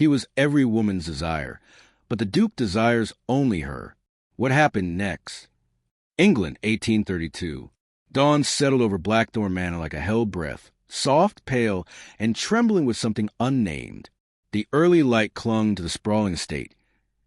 He was every woman's desire, but the Duke desires only her. What happened next? England, 1832. Dawn settled over Blackthorn Manor like a held breath, soft, pale, and trembling with something unnamed. The early light clung to the sprawling estate,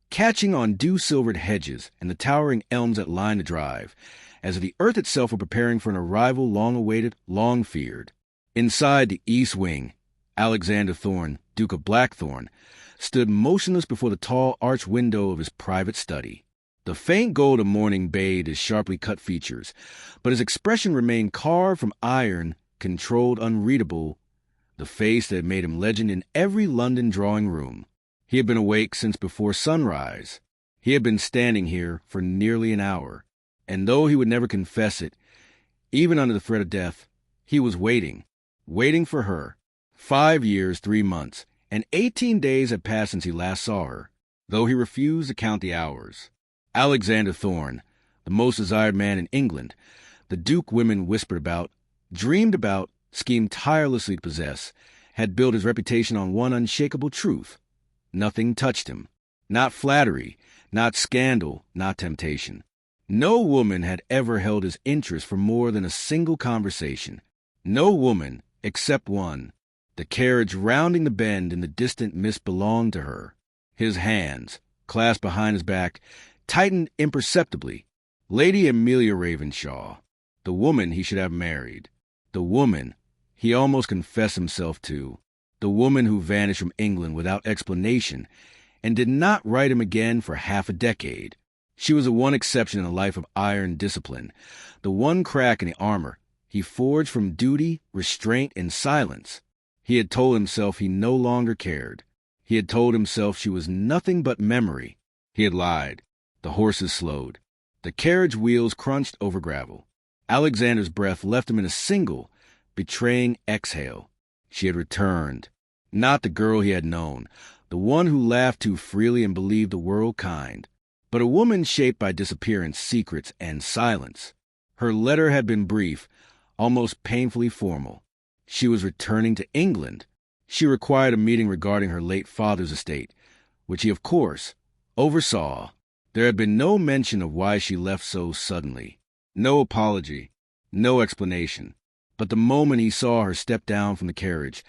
catching on dew-silvered hedges and the towering elms that lined the drive, as if the earth itself were preparing for an arrival long-awaited, long-feared. Inside the east wing, Alexander Thorne, Duke of Blackthorn, stood motionless before the tall arched window of his private study. The faint gold of morning bathed his sharply cut features, but his expression remained carved from iron, controlled, unreadable, the face that had made him legend in every London drawing-room. He had been awake since before sunrise. He had been standing here for nearly an hour, and though he would never confess it, even under the threat of death, he was waiting for her. 5 years, 3 months, and 18 days had passed since he last saw her, though he refused to count the hours. Alexander Thorne, the most desired man in England, the Duke women whispered about, dreamed about, schemed tirelessly to possess, had built his reputation on one unshakable truth. Nothing touched him. Not flattery, not scandal, not temptation. No woman had ever held his interest for more than a single conversation. No woman, except one. The carriage rounding the bend in the distant mist belonged to her. His hands, clasped behind his back, tightened imperceptibly. Lady Amelia Ravenshaw, the woman he should have married. The woman he almost confessed himself to. The woman who vanished from England without explanation and did not write him again for half a decade. She was the one exception in a life of iron discipline, the one crack in the armor he forged from duty, restraint, and silence. He had told himself he no longer cared. He had told himself she was nothing but memory. He had lied. The horses slowed. The carriage wheels crunched over gravel. Alexander's breath left him in a single, betraying exhale. She had returned. Not the girl he had known, the one who laughed too freely and believed the world kind, but a woman shaped by disappearance, secrets, and silence. Her letter had been brief, almost painfully formal. She was returning to England. She required a meeting regarding her late father's estate, which he, of course, oversaw. There had been no mention of why she left so suddenly. No apology, no explanation. But the moment he saw her step down from the carriage,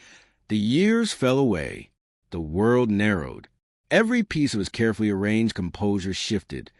the years fell away. The world narrowed. Every piece of his carefully arranged composure shifted,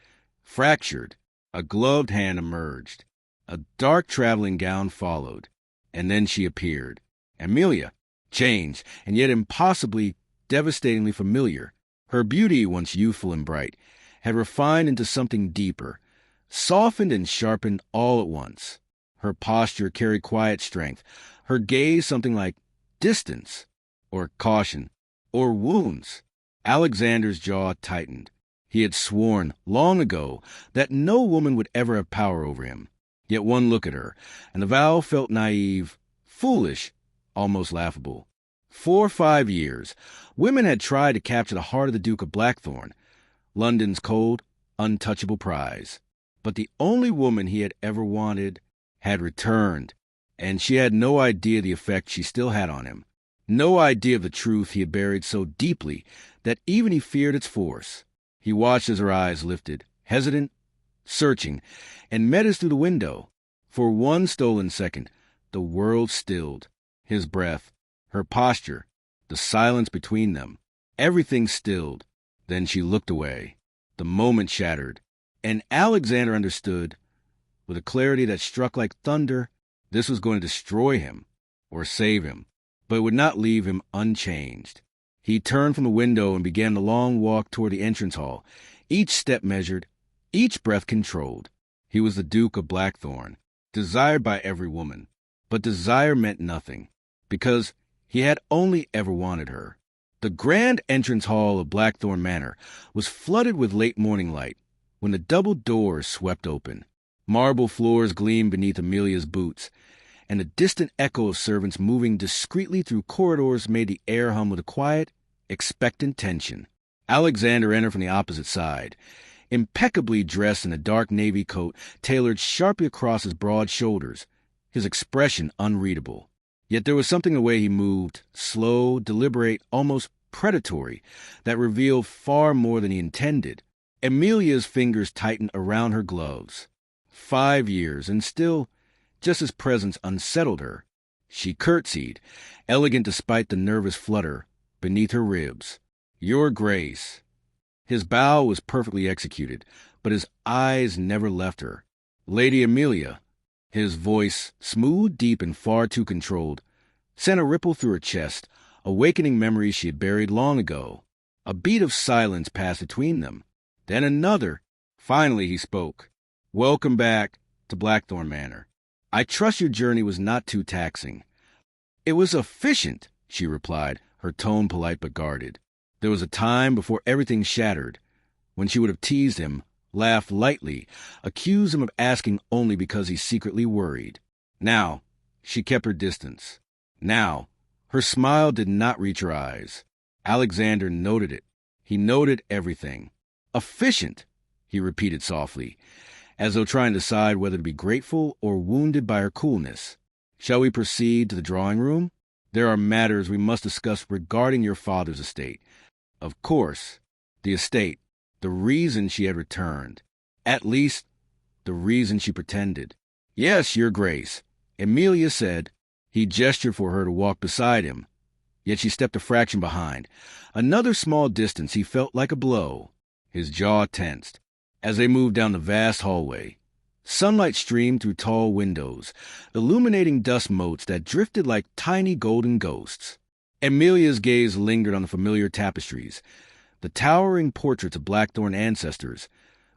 fractured. A gloved hand emerged. A dark traveling gown followed. And then she appeared. Amelia, changed, and yet impossibly, devastatingly familiar. Her beauty, once youthful and bright, had refined into something deeper, softened and sharpened all at once. Her posture carried quiet strength, her gaze something like distance, or caution, or wounds. Alexander's jaw tightened. He had sworn, long ago, that no woman would ever have power over him. Yet one look at her, and the vow felt naive, foolish, almost laughable. 4 or 5 years, women had tried to capture the heart of the Duke of Blackthorn, London's cold, untouchable prize. But the only woman he had ever wanted had returned, and she had no idea the effect she still had on him, no idea of the truth he had buried so deeply that even he feared its force. He watched as her eyes lifted, hesitant, searching, and met his through the window. For one stolen second, the world stilled. His breath, her posture, the silence between them, everything stilled. Then she looked away. The moment shattered, and Alexander understood, with a clarity that struck like thunder, this was going to destroy him, or save him, but it would not leave him unchanged. He turned from the window and began the long walk toward the entrance hall, each step measured, each breath controlled. He was the Duke of Blackthorn, desired by every woman, but desire meant nothing, because he had only ever wanted her. The grand entrance hall of Blackthorn Manor was flooded with late morning light when the double doors swept open. Marble floors gleamed beneath Amelia's boots, and the distant echo of servants moving discreetly through corridors made the air hum with a quiet, expectant tension. Alexander entered from the opposite side, impeccably dressed in a dark navy coat tailored sharply across his broad shoulders, his expression unreadable. Yet there was something in the way he moved, slow, deliberate, almost predatory, that revealed far more than he intended. Amelia's fingers tightened around her gloves. 5 years, and still, just his presence unsettled her. She curtsied, elegant despite the nervous flutter beneath her ribs. "Your Grace." His bow was perfectly executed, but his eyes never left her. "Lady Amelia." His voice, smooth, deep, and far too controlled, sent a ripple through her chest, awakening memories she had buried long ago. A beat of silence passed between them. Then another. Finally he spoke. "Welcome back to Blackthorn Manor. I trust your journey was not too taxing." "It was efficient," she replied, her tone polite but guarded. There was a time before everything shattered, when she would have teased him, laughed lightly, accused him of asking only because he secretly worried. Now, she kept her distance. Now, her smile did not reach her eyes. Alexander noted it. He noted everything. "Efficient," he repeated softly, as though trying to decide whether to be grateful or wounded by her coolness. "Shall we proceed to the drawing room? There are matters we must discuss regarding your father's estate." Of course, the estate, the reason she had returned. At least, the reason she pretended. "Yes, Your Grace," Amelia said. He gestured for her to walk beside him, yet she stepped a fraction behind. Another small distance he felt like a blow. His jaw tensed. As they moved down the vast hallway, sunlight streamed through tall windows, illuminating dust motes that drifted like tiny golden ghosts. Amelia's gaze lingered on the familiar tapestries, the towering portraits of Blackthorn ancestors,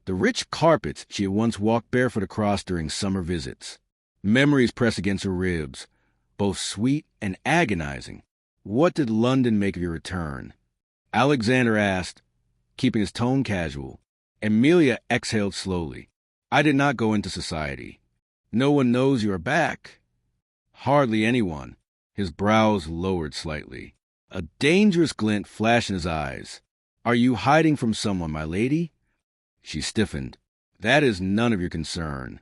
the rich carpets she had once walked barefoot across during summer visits. Memories pressed against her ribs, both sweet and agonizing. "What did London make of your return?" Alexander asked, keeping his tone casual. Amelia exhaled slowly. "I did not go into society." "No one knows you are back." "Hardly anyone." His brows lowered slightly. A dangerous glint flashed in his eyes. "Are you hiding from someone, my lady?" She stiffened. "That is none of your concern."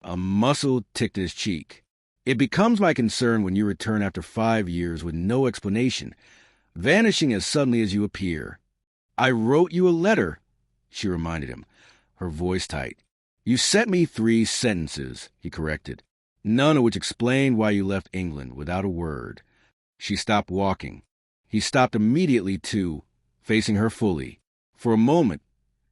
A muscle ticked at his cheek. "It becomes my concern when you return after 5 years with no explanation, vanishing as suddenly as you appear." "I wrote you a letter," she reminded him, her voice tight. "You sent me 3 sentences," he corrected, "none of which explained why you left England without a word." She stopped walking. He stopped immediately, too, facing her fully. For a moment,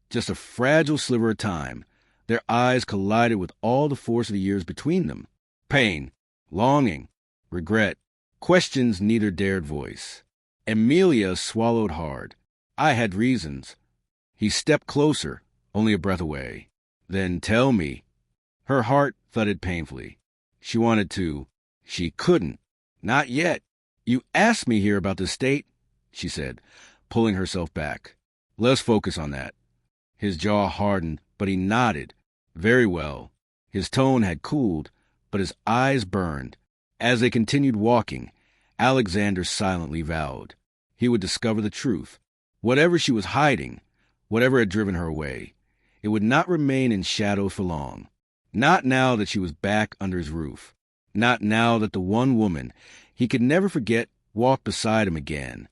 just a fragile sliver of time, their eyes collided with all the force of the years between them. Pain, longing, regret, questions neither dared voice. Amelia swallowed hard. "I had reasons." He stepped closer, only a breath away. "Then tell me." Her heart thudded painfully. She wanted to. She couldn't. "Not yet. You asked me here about the estate," she said, pulling herself back. "Let's focus on that." His jaw hardened, but he nodded. "Very well." His tone had cooled, but his eyes burned. As they continued walking, Alexander silently vowed he would discover the truth. Whatever she was hiding, whatever had driven her away, it would not remain in shadow for long. Not now that she was back under his roof. Not now that the one woman he could never forget walked beside him again.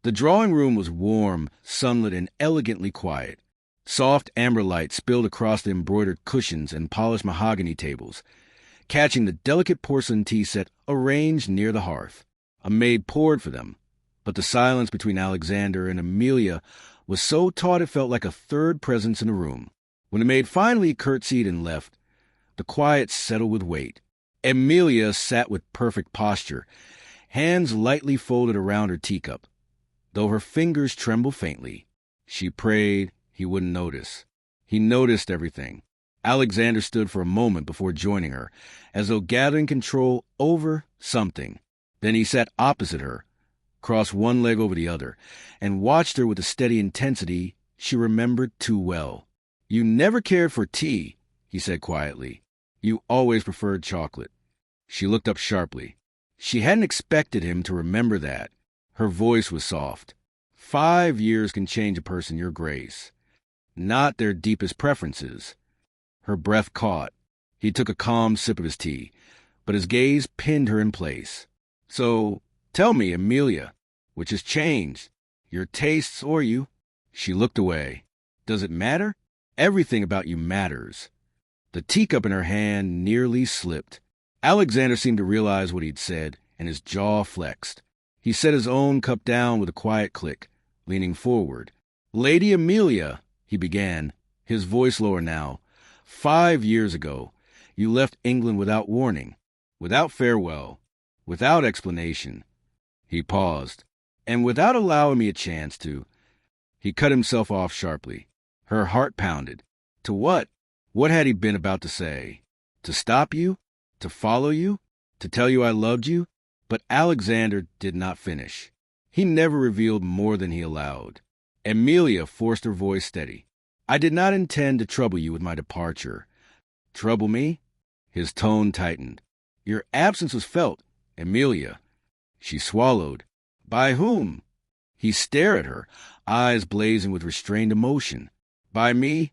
The drawing room was warm, sunlit, and elegantly quiet. Soft amber light spilled across the embroidered cushions and polished mahogany tables, catching the delicate porcelain tea set arranged near the hearth. A maid poured for them, but the silence between Alexander and Amelia was so taut it felt like a third presence in the room. When the maid finally curtsied and left, the quiet settled with weight. Amelia sat with perfect posture, hands lightly folded around her teacup. Though her fingers trembled faintly, she prayed he wouldn't notice. He noticed everything. Alexander stood for a moment before joining her, as though gathering control over something. Then he sat opposite her, crossed one leg over the other, and watched her with a steady intensity she remembered too well. "You never cared for tea," he said quietly. "You always preferred chocolate." She looked up sharply. She hadn't expected him to remember that. Her voice was soft. 5 years can change a person, Your Grace. Not their deepest preferences. Her breath caught. He took a calm sip of his tea, but his gaze pinned her in place. "So, tell me, Amelia, which has changed?" Your tastes or you. She looked away. Does it matter? Everything about you matters. The teacup in her hand nearly slipped. Alexander seemed to realize what he'd said, and his jaw flexed. He set his own cup down with a quiet click, leaning forward. Lady Amelia, he began, his voice lower now. 5 years ago, you left England without warning, without farewell, without explanation. He paused, and without allowing me a chance to. He cut himself off sharply. Her heart pounded. To what? What had he been about to say? To stop you? To follow you? To tell you I loved you? But Alexander did not finish. He never revealed more than he allowed. Amelia forced her voice steady. I did not intend to trouble you with my departure. Trouble me? His tone tightened. Your absence was felt, Amelia. She swallowed. By whom? He stared at her, eyes blazing with restrained emotion. By me?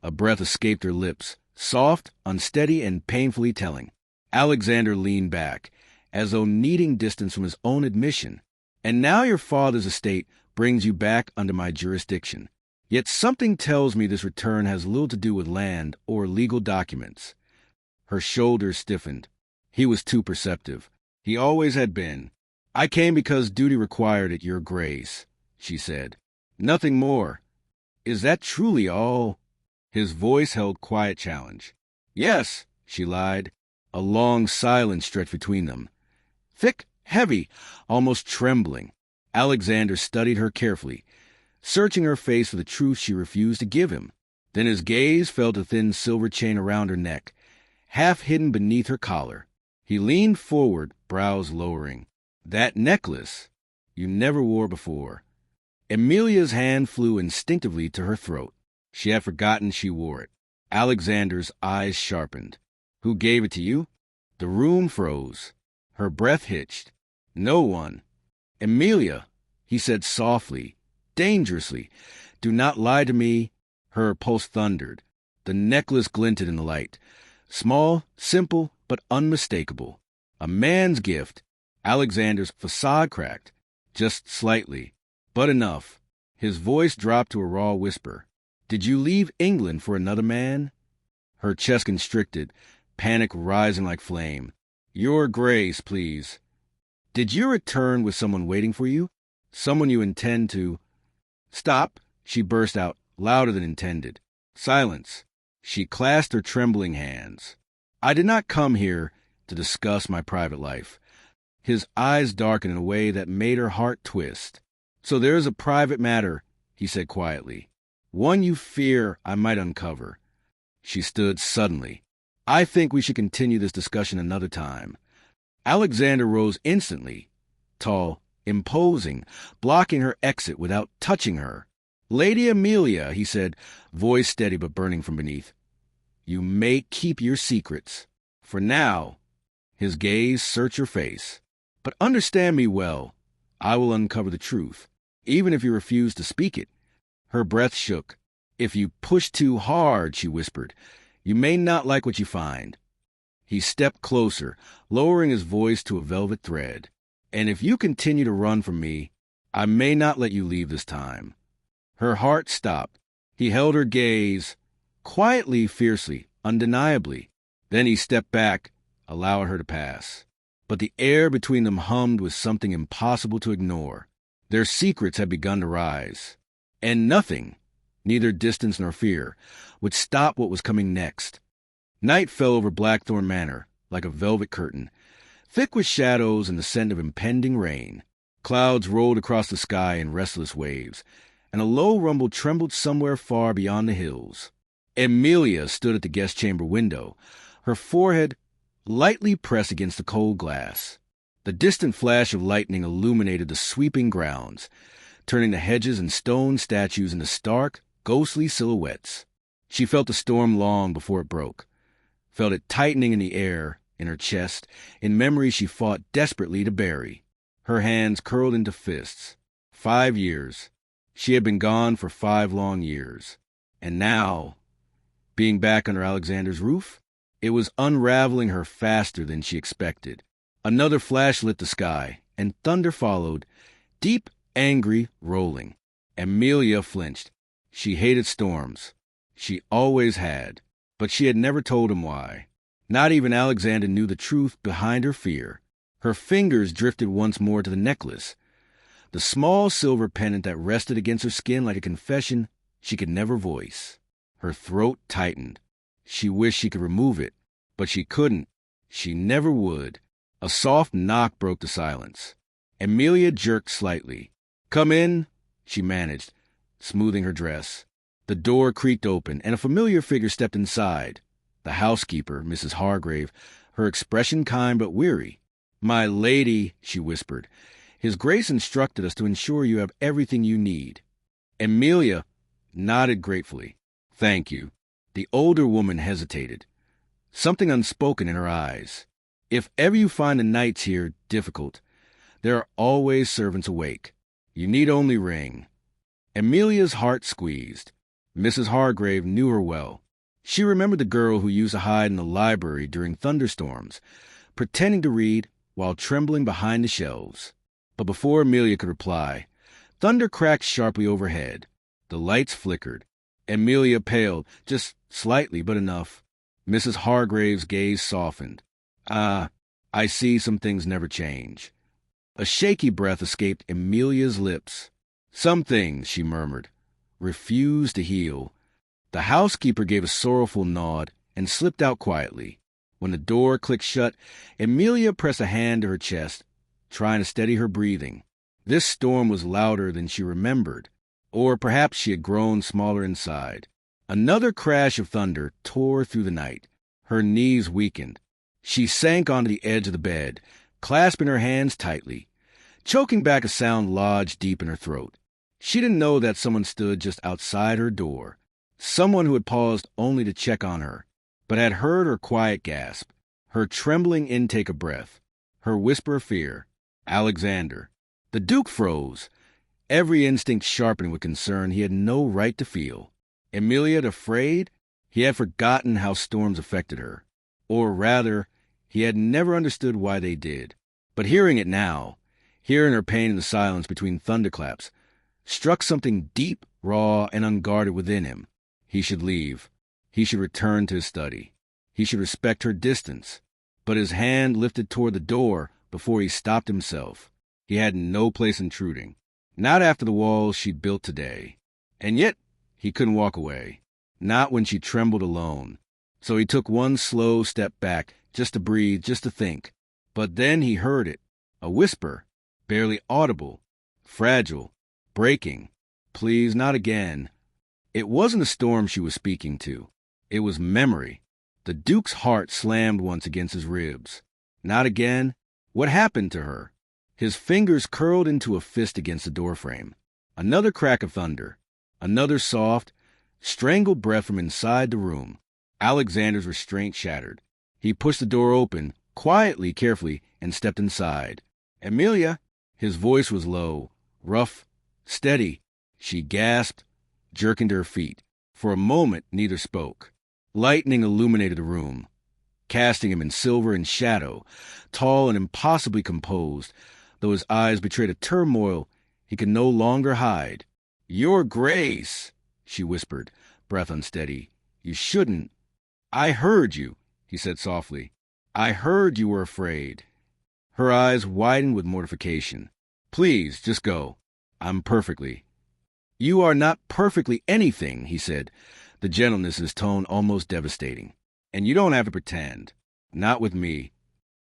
A breath escaped her lips, soft, unsteady, and painfully telling. Alexander leaned back, as though needing distance from his own admission. And now your father's estate brings you back under my jurisdiction. Yet something tells me this return has little to do with land or legal documents. Her shoulders stiffened. He was too perceptive. He always had been. I came because duty required it, your grace, she said. Nothing more. Is that truly all? His voice held quiet challenge. Yes, she lied. A long silence stretched between them. Thick, heavy, almost trembling. Alexander studied her carefully, searching her face for the truth she refused to give him. Then his gaze fell to the thin silver chain around her neck, half hidden beneath her collar. He leaned forward, brows lowering. That necklace you never wore before. Amelia's hand flew instinctively to her throat. She had forgotten she wore it. Alexander's eyes sharpened. Who gave it to you? The room froze. Her breath hitched. No one. Amelia, he said softly, dangerously. Do not lie to me. Her pulse thundered. The necklace glinted in the light. Small, simple, but unmistakable. A man's gift. Alexander's facade cracked. Just slightly. But enough. His voice dropped to a raw whisper. Did you leave England for another man? Her chest constricted, panic rising like flame. Your grace, please. Did you return with someone waiting for you? Someone you intend to... Stop, she burst out, louder than intended. Silence. She clasped her trembling hands. I did not come here to discuss my private life. His eyes darkened in a way that made her heart twist. So there is a private matter, he said quietly. One you fear I might uncover. She stood suddenly. I think we should continue this discussion another time. Alexander rose instantly, tall, imposing, blocking her exit without touching her. Lady Amelia, he said, voice steady but burning from beneath. You may keep your secrets. For now. His gaze searched her face. But understand me well. I will uncover the truth, even if you refuse to speak it. Her breath shook. If you push too hard, she whispered, you may not like what you find. He stepped closer, lowering his voice to a velvet thread. And if you continue to run from me, I may not let you leave this time. Her heart stopped. He held her gaze, quietly, fiercely, undeniably. Then he stepped back, allowing her to pass. But the air between them hummed with something impossible to ignore. Their secrets had begun to rise. And nothing, neither distance nor fear, would stop what was coming next. Night fell over Blackthorn Manor like a velvet curtain, thick with shadows and the scent of impending rain. Clouds rolled across the sky in restless waves, and a low rumble trembled somewhere far beyond the hills. Amelia stood at the guest chamber window, her forehead lightly pressed against the cold glass. The distant flash of lightning illuminated the sweeping grounds, turning the hedges and stone statues into stark, ghostly silhouettes. She felt the storm long before it broke, felt it tightening in the air, in her chest, in memories she fought desperately to bury. Her hands curled into fists. 5 years. She had been gone for 5 long years. And now, being back under Alexander's roof, it was unraveling her faster than she expected. Another flash lit the sky, and thunder followed, deep angry, rolling. Amelia flinched. She hated storms. She always had. But she had never told him why. Not even Alexander knew the truth behind her fear. Her fingers drifted once more to the necklace. The small silver pendant that rested against her skin like a confession she could never voice. Her throat tightened. She wished she could remove it, but she couldn't. She never would. A soft knock broke the silence. Amelia jerked slightly. "Come in," she managed, smoothing her dress. The door creaked open, and a familiar figure stepped inside. The housekeeper, Mrs. Hargrave, her expression kind but weary. "My lady," she whispered, "His Grace instructed us to ensure you have everything you need." Amelia nodded gratefully. "Thank you." The older woman hesitated, something unspoken in her eyes. "If ever you find the nights here difficult, there are always servants awake. You need only ring." Amelia's heart squeezed. Mrs. Hargrave knew her well. She remembered the girl who used to hide in the library during thunderstorms, pretending to read while trembling behind the shelves. But before Amelia could reply, thunder cracked sharply overhead. The lights flickered. Amelia paled, just slightly, but enough. Mrs. Hargrave's gaze softened. "Ah, I see some things never change." A shaky breath escaped Amelia's lips. "Some things," she murmured, "refuse to heal." The housekeeper gave a sorrowful nod and slipped out quietly. When the door clicked shut, Amelia pressed a hand to her chest, trying to steady her breathing. This storm was louder than she remembered, or perhaps she had grown smaller inside. Another crash of thunder tore through the night. Her knees weakened. She sank onto the edge of the bed, clasping her hands tightly, choking back a sound lodged deep in her throat. She didn't know that someone stood just outside her door, someone who had paused only to check on her, but had heard her quiet gasp, her trembling intake of breath, her whisper of fear. "Alexander." The Duke froze, every instinct sharpened with concern he had no right to feel. Amelia afraid? He had forgotten how storms affected her. Or rather, he had never understood why they did. But hearing it now, hearing her pain in the silence between thunderclaps, struck something deep, raw, and unguarded within him. He should leave. He should return to his study. He should respect her distance. But his hand lifted toward the door before he stopped himself. He had no place intruding. Not after the walls she'd built today. And yet, he couldn't walk away. Not when she trembled alone. So he took one slow step back, just to breathe, just to think. But then he heard it. A whisper, barely audible, fragile, breaking. "Please, not again." It wasn't a storm she was speaking to. It was memory. The Duke's heart slammed once against his ribs. Not again? What happened to her? His fingers curled into a fist against the doorframe. Another crack of thunder. Another soft, strangled breath from inside the room. Alexander's restraint shattered. He pushed the door open, quietly, carefully, and stepped inside. "Amelia!" His voice was low, rough, steady. She gasped, jerking to her feet. For a moment, neither spoke. Lightning illuminated the room, casting him in silver and shadow, tall and impossibly composed, though his eyes betrayed a turmoil he could no longer hide. "Your Grace," she whispered, breath unsteady. "You shouldn't." "I heard you," he said softly. "I heard you were afraid." Her eyes widened with mortification. "Please, just go. I'm perfectly." "You are not perfectly anything," he said, the gentleness of his tone almost devastating. "And you don't have to pretend. Not with me."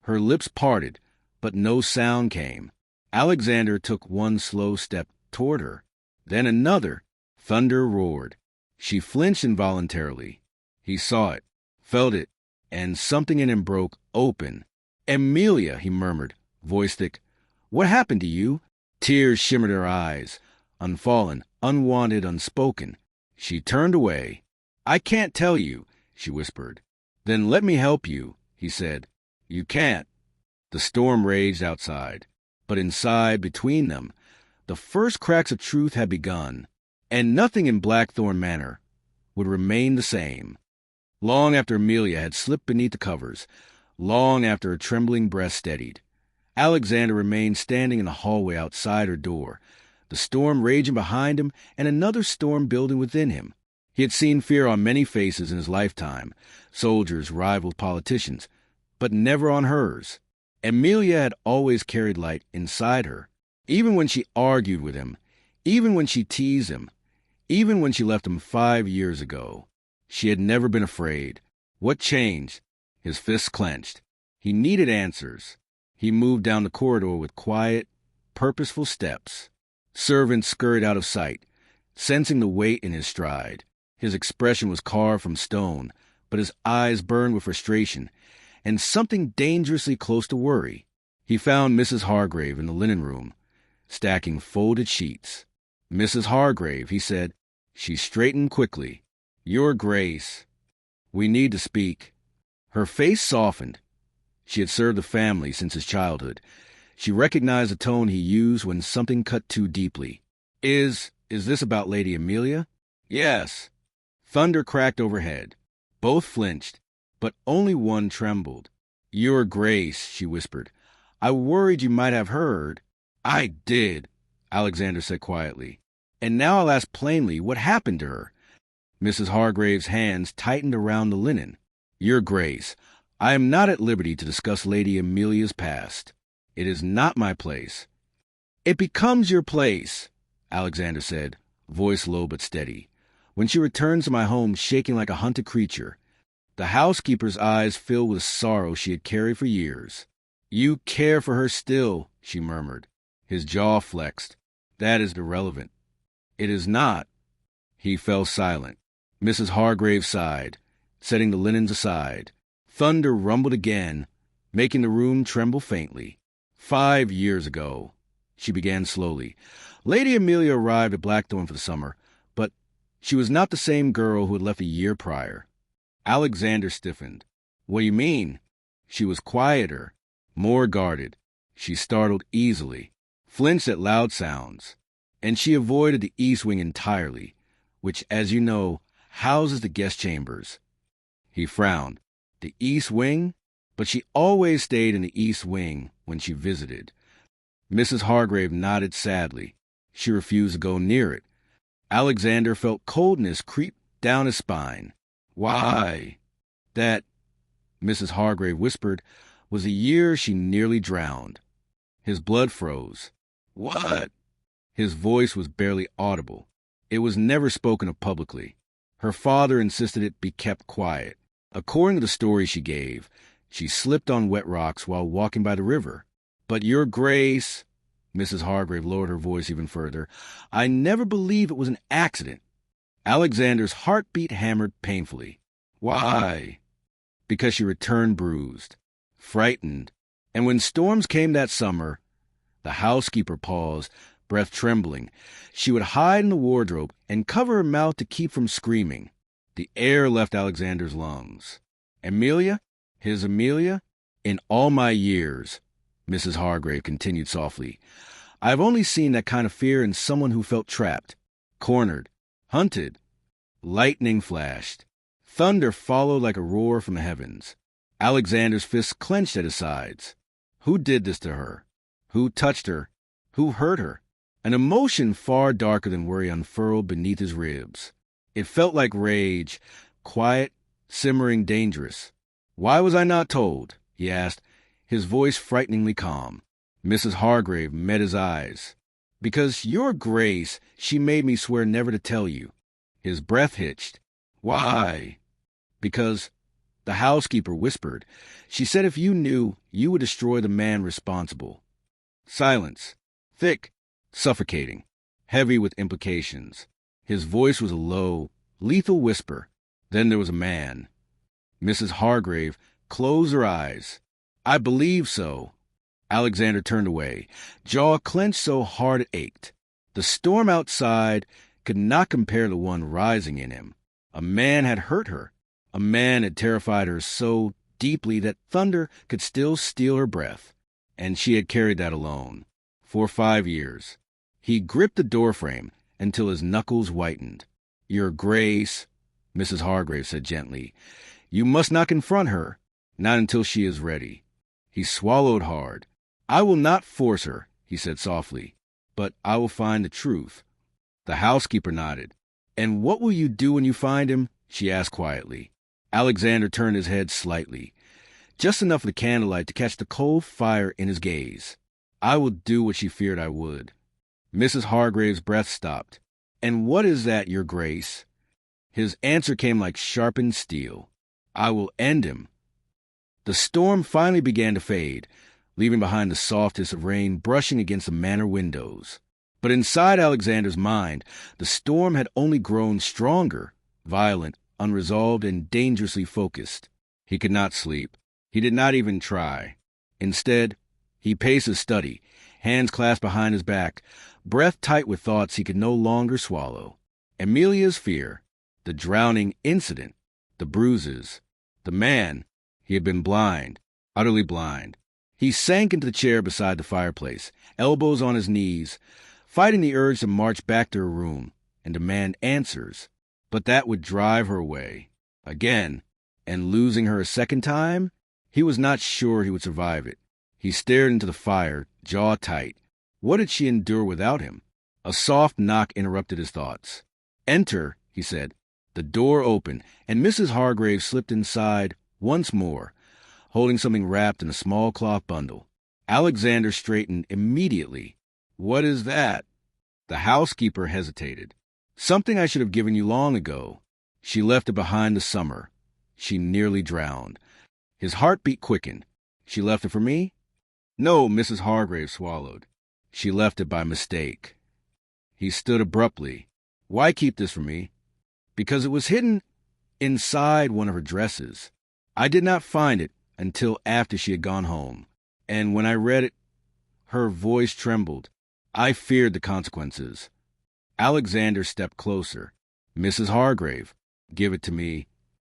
Her lips parted, but no sound came. Alexander took one slow step toward her. Then another. Thunder roared. She flinched involuntarily. He saw it, felt it, and something in him broke open. "Amelia," he murmured, voice thick. "What happened to you?" Tears shimmered her eyes, unfallen, unwanted, unspoken. She turned away. "I can't tell you," she whispered. "Then let me help you," he said. "You can't." The storm raged outside, but inside, between them, the first cracks of truth had begun, and nothing in Blackthorn Manor would remain the same. Long after Amelia had slipped beneath the covers, long after her trembling breath steadied, Alexander remained standing in the hallway outside her door, the storm raging behind him and another storm building within him. He had seen fear on many faces in his lifetime, soldiers, rivals, politicians, but never on hers. Amelia had always carried light inside her, even when she argued with him, even when she teased him, even when she left him 5 years ago. She had never been afraid. What changed? His fists clenched. He needed answers. He moved down the corridor with quiet, purposeful steps. Servants scurried out of sight, sensing the weight in his stride. His expression was carved from stone, but his eyes burned with frustration and something dangerously close to worry. He found Mrs. Hargrave in the linen room, stacking folded sheets. "Mrs. Hargrave," he said. She straightened quickly. "Your Grace, we need to speak." Her face softened. She had served the family since his childhood. She recognized the tone he used when something cut too deeply. Is this about Lady Amelia?" "Yes." Thunder cracked overhead. Both flinched, but only one trembled. "Your Grace," she whispered, "I worried you might have heard." "I did," Alexander said quietly. "And now I'll ask plainly what happened to her." Mrs. Hargrave's hands tightened around the linen. "Your Grace, I am not at liberty to discuss Lady Amelia's past. It is not my place." "It becomes your place," Alexander said, voice low but steady. "When she returns to my home shaking like a hunted creature." The housekeeper's eyes filled with sorrow she had carried for years. "You care for her still," she murmured. His jaw flexed. "That is irrelevant." "It is not." He fell silent. Mrs. Hargrave sighed, setting the linens aside. Thunder rumbled again, making the room tremble faintly. 5 years ago," she began slowly, "Lady Amelia arrived at Blackthorn for the summer, but she was not the same girl who had left a year prior." Alexander stiffened. "What do you mean?" "She was quieter, more guarded. She startled easily, flinched at loud sounds, and she avoided the east wing entirely, which, as you know, houses the guest chambers." He frowned. "The east wing?" "But she always stayed in the east wing when she visited." Mrs. Hargrave nodded sadly. She refused to go near it. Alexander felt coldness creep down his spine. "Why?" "That," Mrs. Hargrave whispered, "was the year she nearly drowned." His blood froze. "What?" His voice was barely audible. It was never spoken of publicly. Her father insisted it be kept quiet. According to the story she gave, she slipped on wet rocks while walking by the river. "But your Grace," Mrs. Hargrave lowered her voice even further, "I never believe it was an accident." Alexander's heartbeat hammered painfully. "Why?" "Because she returned bruised, frightened, and when storms came that summer," the housekeeper paused, breath trembling, "she would hide in the wardrobe and cover her mouth to keep from screaming." The air left Alexander's lungs. "Amelia? His Amelia? In all my years," Mrs. Hargrave continued softly, "I have only seen that kind of fear in someone who felt trapped, cornered, hunted." Lightning flashed. Thunder followed like a roar from the heavens. Alexander's fists clenched at his sides. Who did this to her? Who touched her? Who hurt her? An emotion far darker than worry unfurled beneath his ribs. It felt like rage, quiet, simmering, dangerous. "Why was I not told?" he asked, his voice frighteningly calm. Mrs. Hargrave met his eyes. "Because, your Grace, she made me swear never to tell you." His breath hitched. "Why?" "Because," the housekeeper whispered, "she said if you knew, you would destroy the man responsible." Silence. Thick, suffocating, heavy with implications. His voice was a low, lethal whisper. Then there was a man. Mrs. Hargrave closed her eyes. "I believe so." Alexander turned away, jaw clenched so hard it ached. The storm outside could not compare to the one rising in him. A man had hurt her. A man had terrified her so deeply that thunder could still steal her breath. And she had carried that alone. For 5 years. He gripped the doorframe until his knuckles whitened. "Your Grace," Mrs. Hargrave said gently, "you must not confront her. Not until she is ready." He swallowed hard. "I will not force her," he said softly. but I will find the truth." The housekeeper nodded. "And what will you do when you find him?" she asked quietly. Alexander turned his head slightly, just enough of the candlelight to catch the cold fire in his gaze. "I will do what she feared I would." Mrs. Hargrave's breath stopped. "And what is that, Your Grace?" His answer came like sharpened steel. "I will end him." The storm finally began to fade, leaving behind the softest of rain brushing against the manor windows. But inside Alexander's mind, the storm had only grown stronger, violent, unresolved, and dangerously focused. He could not sleep. He did not even try. Instead, he paced his study, hands clasped behind his back, breath tight with thoughts he could no longer swallow. Amelia's fear, the drowning incident, the bruises, the man. He had been blind, utterly blind. He sank into the chair beside the fireplace, elbows on his knees, fighting the urge to march back to her room and demand answers. But that would drive her away. Again, and losing her a second time? He was not sure he would survive it. He stared into the fire, jaw tight. What did she endure without him? A soft knock interrupted his thoughts. "Enter," he said. The door opened, and Mrs. Hargrave slipped inside once more, holding something wrapped in a small cloth bundle. Alexander straightened immediately. "What is that?" The housekeeper hesitated. "Something I should have given you long ago. She left it behind the summer. She nearly drowned." His heartbeat quickened. "She left it for me?" "No," Mrs. Hargrave swallowed. "She left it by mistake." He stood abruptly. "Why keep this from me?" "Because it was hidden inside one of her dresses. I did not find it until after she had gone home. And when I read it," her voice trembled, "I feared the consequences." Alexander stepped closer. "Mrs. Hargrave, give it to me."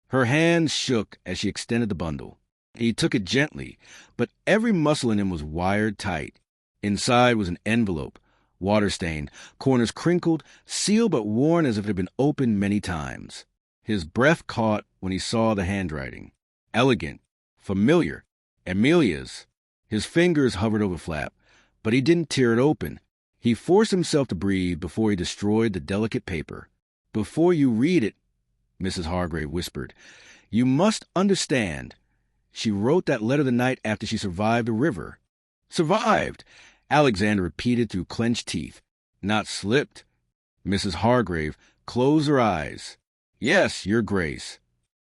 Her hands shook as she extended the bundle. He took it gently, but every muscle in him was wired tight. Inside was an envelope, water-stained, corners crinkled, sealed but worn as if it had been opened many times. His breath caught when he saw the handwriting. Elegant, familiar, Amelia's. His fingers hovered over the flap, but he didn't tear it open. He forced himself to breathe before he destroyed the delicate paper. "Before you read it," Mrs. Hargrave whispered, "you must understand. She wrote that letter the night after she survived the river." "Survived," Alexander repeated through clenched teeth. "Not slipped." Mrs. Hargrave closed her eyes. "Yes, Your Grace."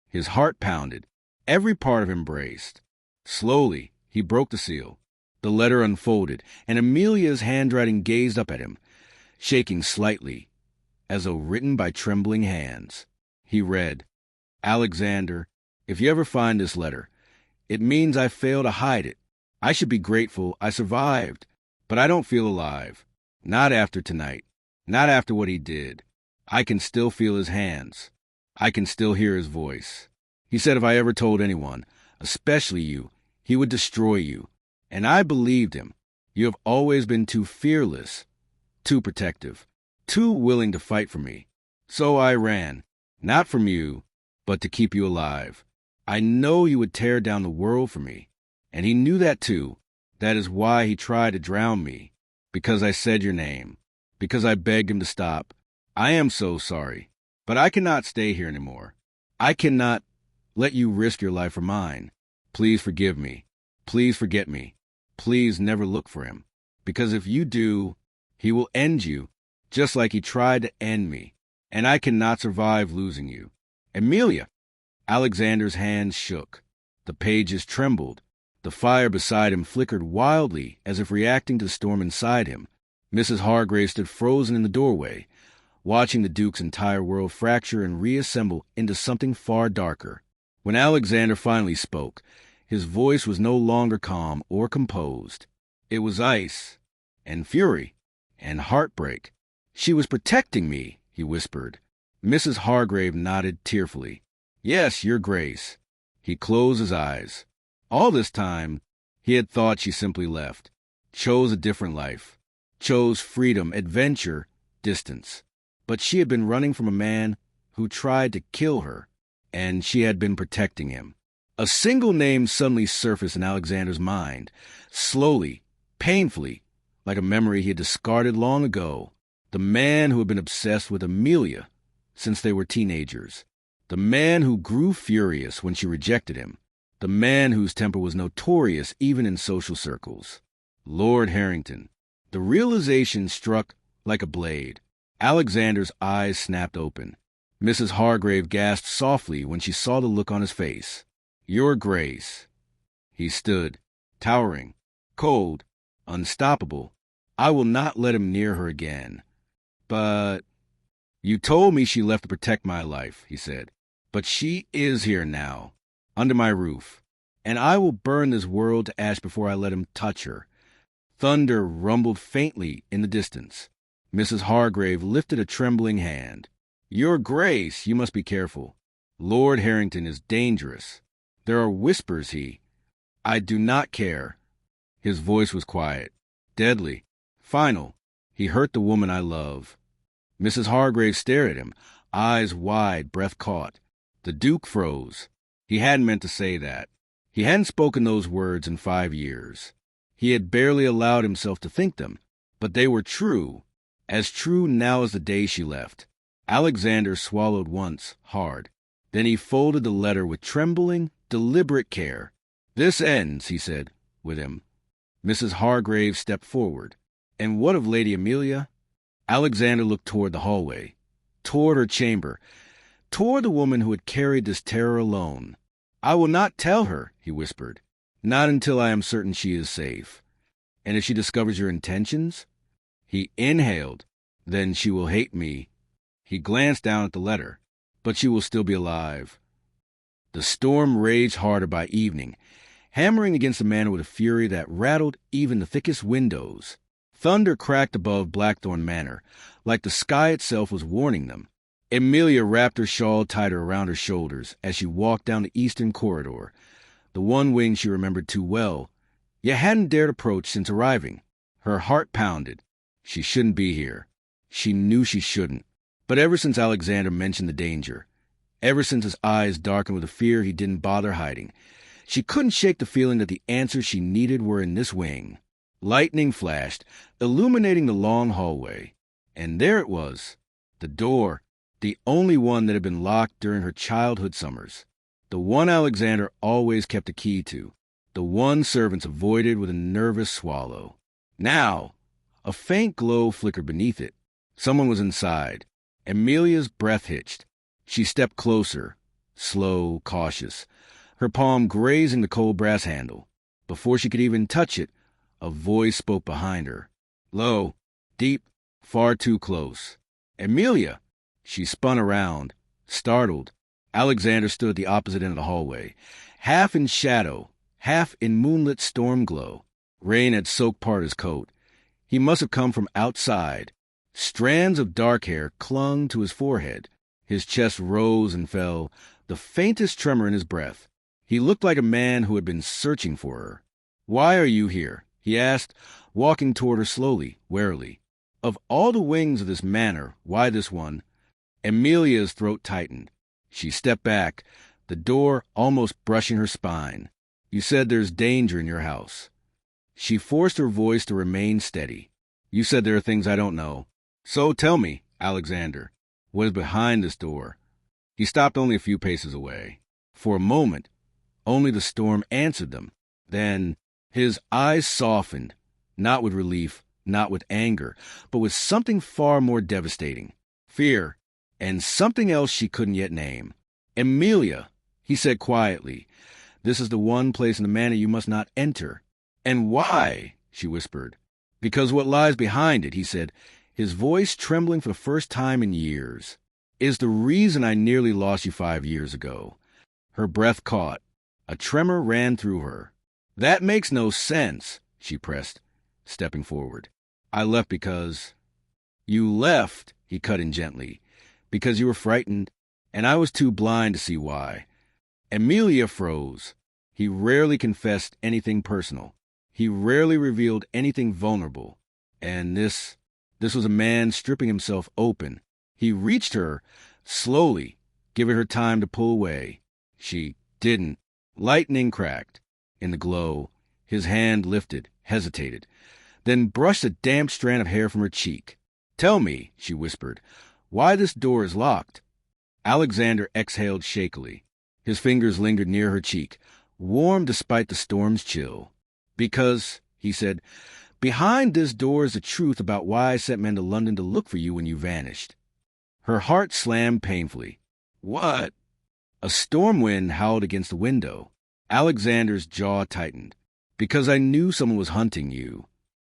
His heart pounded. Every part of him braced. Slowly, he broke the seal. The letter unfolded, and Amelia's handwriting gazed up at him, shaking slightly, as though written by trembling hands. He read, "Alexander, if you ever find this letter, it means I failed to hide it. I should be grateful I survived, but I don't feel alive. Not after tonight. Not after what he did. I can still feel his hands. I can still hear his voice. He said if I ever told anyone, especially you, he would destroy you. And I believed him. You have always been too fearless, too protective, too willing to fight for me. So I ran, not from you, but to keep you alive. I know you would tear down the world for me. And he knew that too. That is why he tried to drown me. Because I said your name. Because I begged him to stop. I am so sorry. But I cannot stay here anymore. I cannot let you risk your life for mine. Please forgive me. Please forget me. Please never look for him. Because if you do, he will end you, just like he tried to end me. And I cannot survive losing you. Amelia!" Alexander's hands shook. The pages trembled. The fire beside him flickered wildly as if reacting to the storm inside him. Mrs. Hargrave stood frozen in the doorway, watching the Duke's entire world fracture and reassemble into something far darker. When Alexander finally spoke, his voice was no longer calm or composed. It was ice, and fury, and heartbreak. "She was protecting me," he whispered. Mrs. Hargrave nodded tearfully. "Yes, Your Grace." He closed his eyes. All this time, he had thought she simply left, chose a different life, chose freedom, adventure, distance. But she had been running from a man who tried to kill her, and she had been protecting him. A single name suddenly surfaced in Alexander's mind, slowly, painfully, like a memory he had discarded long ago. The man who had been obsessed with Amelia since they were teenagers. The man who grew furious when she rejected him. The man whose temper was notorious even in social circles. Lord Harrington. The realization struck like a blade. Alexander's eyes snapped open. Mrs. Hargrave gasped softly when she saw the look on his face. Your Grace. He stood, towering, cold, unstoppable. I will not let him near her again. But you told me she left to protect my life, he said. But she is here now, under my roof, and I will burn this world to ash before I let him touch her. Thunder rumbled faintly in the distance. Mrs. Hargrave lifted a trembling hand. Your Grace, you must be careful. Lord Harrington is dangerous. There are whispers, I do not care. His voice was quiet, deadly, final. He hurt the woman I love. Mrs. Hargrave stared at him, eyes wide, breath caught. The Duke froze. He hadn't meant to say that. He hadn't spoken those words in 5 years. He had barely allowed himself to think them, but they were true, as true now as the day she left. Alexander swallowed once, hard. Then he folded the letter with trembling, deliberate care. This ends, he said, with him. Mrs. Hargrave stepped forward. And what of Lady Amelia? Alexander looked toward the hallway, toward her chamber, toward the woman who had carried this terror alone. I will not tell her, he whispered. Not until I am certain she is safe. And if she discovers your intentions? He inhaled. Then she will hate me. He glanced down at the letter. But she will still be alive. The storm raged harder by evening, hammering against the manor with a fury that rattled even the thickest windows. Thunder cracked above Blackthorn Manor, like the sky itself was warning them. Amelia wrapped her shawl tighter around her shoulders as she walked down the eastern corridor, the one wing she remembered too well, yet hadn't dared approach since arriving. Her heart pounded. She shouldn't be here. She knew she shouldn't. But ever since Alexander mentioned the danger, ever since his eyes darkened with a fear he didn't bother hiding, she couldn't shake the feeling that the answers she needed were in this wing. Lightning flashed, illuminating the long hallway. And there it was, the door, the only one that had been locked during her childhood summers. The one Alexander always kept a key to. The one servants avoided with a nervous swallow. Now, a faint glow flickered beneath it. Someone was inside. Amelia's breath hitched. She stepped closer, slow, cautious, her palm grazing the cold brass handle. Before she could even touch it, a voice spoke behind her. Low, deep, far too close. Amelia! She spun around, startled. Alexander stood at the opposite end of the hallway, half in shadow, half in moonlit storm glow. Rain had soaked part of his coat. He must have come from outside. Strands of dark hair clung to his forehead. His chest rose and fell, the faintest tremor in his breath. He looked like a man who had been searching for her. Why are you here? He asked, walking toward her slowly, warily. Of all the wings of this manor, why this one? Amelia's throat tightened. She stepped back, the door almost brushing her spine. You said there's danger in your house. She forced her voice to remain steady. You said there are things I don't know. So tell me, Alexander, what is behind this door? He stopped only a few paces away. For a moment, only the storm answered them. Then his eyes softened, not with relief, not with anger, but with something far more devastating. Fear, and something else she couldn't yet name. Amelia, he said quietly, this is the one place in the manor you must not enter. And why? She whispered. Because what lies behind it, he said, his voice trembling for the first time in years, is the reason I nearly lost you 5 years ago. Her breath caught. A tremor ran through her. That makes no sense, she pressed, stepping forward. I left because... You left, he cut in gently, because you were frightened, and I was too blind to see why. Amelia froze. He rarely confessed anything personal. He rarely revealed anything vulnerable. And this was a man stripping himself open. He reached her, slowly, giving her time to pull away. She didn't. Lightning cracked. In the glow, his hand lifted, hesitated. then brushed a damp strand of hair from her cheek. "Tell me," she whispered, "why this door is locked." Alexander exhaled shakily. His fingers lingered near her cheek, warm despite the storm's chill. "Because," he said, "behind this door is the truth about why I sent men to London to look for you when you vanished." Her heart slammed painfully. "What?" A storm wind howled against the window. Alexander's jaw tightened. "Because I knew someone was hunting you."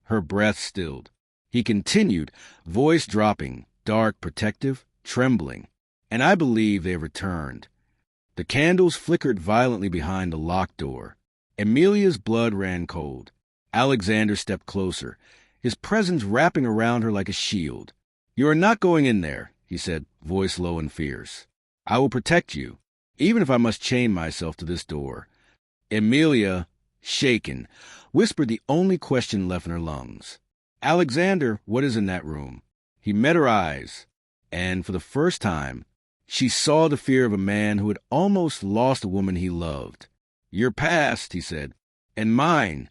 Her breath stilled. He continued, voice dropping, dark, protective, trembling. "And I believe they have returned." The candles flickered violently behind the locked door. Amelia's blood ran cold. Alexander stepped closer, his presence wrapping around her like a shield. "You are not going in there," he said, voice low and fierce. "I will protect you, even if I must chain myself to this door." Amelia, shaken, whispered the only question left in her lungs. "Alexander, what is in that room?" He met her eyes, and for the first time, she saw the fear of a man who had almost lost a woman he loved. "Your past," he said, "and mine."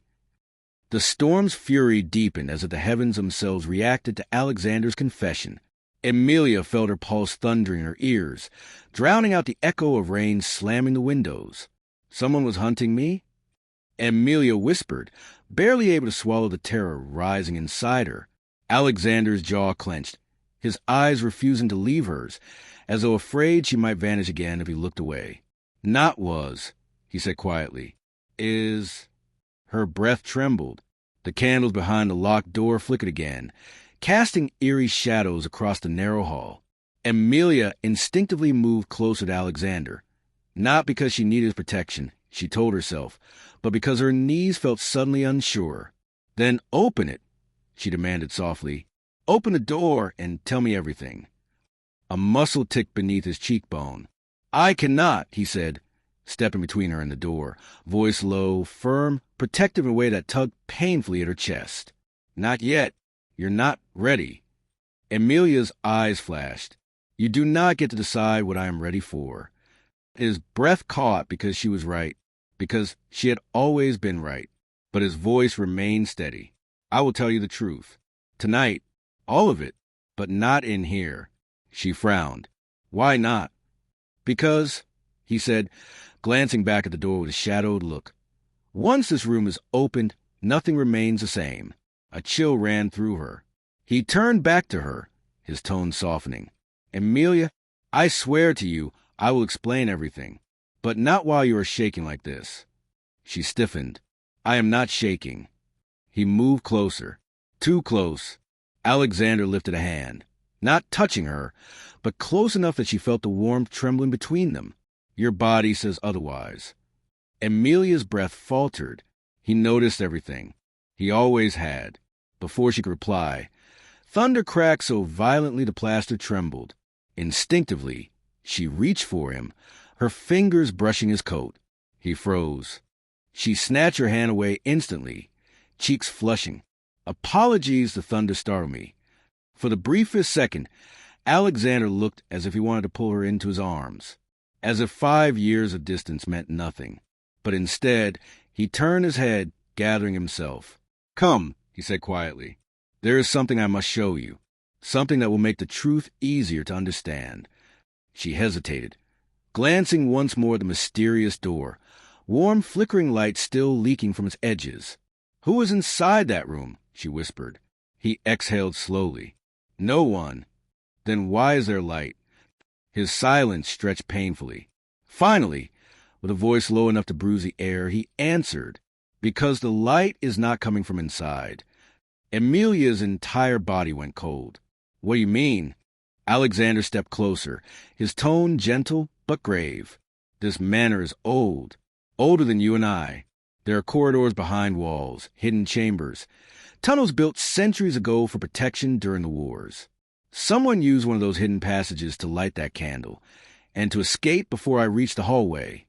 The storm's fury deepened as if the heavens themselves reacted to Alexander's confession. Amelia felt her pulse thundering in her ears, drowning out the echo of rain slamming the windows. "Someone was hunting me?" Amelia whispered, barely able to swallow the terror rising inside her. Alexander's jaw clenched, his eyes refusing to leave hers, as though afraid she might vanish again if he looked away. "Not was," he said quietly. "Is—" Her breath trembled. The candles behind the locked door flickered again, casting eerie shadows across the narrow hall. Amelia instinctively moved closer to Alexander. Not because she needed his protection, she told herself, but because her knees felt suddenly unsure. "Then open it," she demanded softly. "Open the door and tell me everything." A muscle ticked beneath his cheekbone. "I cannot," he said, stepping between her and the door, voice low, firm, protective in a way that tugged painfully at her chest. "Not yet. You're not ready." Amelia's eyes flashed. "You do not get to decide what I am ready for." His breath caught because she was right, because she had always been right, but his voice remained steady. "I will tell you the truth. Tonight, all of it, but not in here." She frowned. "Why not?" "Because," he said, glancing back at the door with a shadowed look, "once this room is opened, nothing remains the same." A chill ran through her. He turned back to her, his tone softening. "Amelia, I swear to you I will explain everything, but not while you are shaking like this." She stiffened. "I am not shaking." He moved closer. Too close. Alexander lifted a hand, not touching her, but close enough that she felt the warmth trembling between them. "Your body says otherwise." Amelia's breath faltered. He noticed everything. He always had. Before she could reply, thunder cracked so violently the plaster trembled. Instinctively, she reached for him, her fingers brushing his coat. He froze. She snatched her hand away instantly, cheeks flushing. "Apologies, the thunder startled me." For the briefest second, Alexander looked as if he wanted to pull her into his arms, as if 5 years of distance meant nothing. But instead, he turned his head, gathering himself. "Come," he said quietly. "There is something I must show you, something that will make the truth easier to understand." She hesitated, glancing once more at the mysterious door, warm flickering light still leaking from its edges. "Who is inside that room?" she whispered. He exhaled slowly. "No one." "Then why is there light?" His silence stretched painfully. Finally, with a voice low enough to bruise the air, he answered, "Because the light is not coming from inside." Amelia's entire body went cold. "What do you mean?" Alexander stepped closer, his tone gentle but grave. "This manor is old, older than you and I. There are corridors behind walls, hidden chambers, tunnels built centuries ago for protection during the wars. Someone used one of those hidden passages to light that candle, and to escape before I reached the hallway."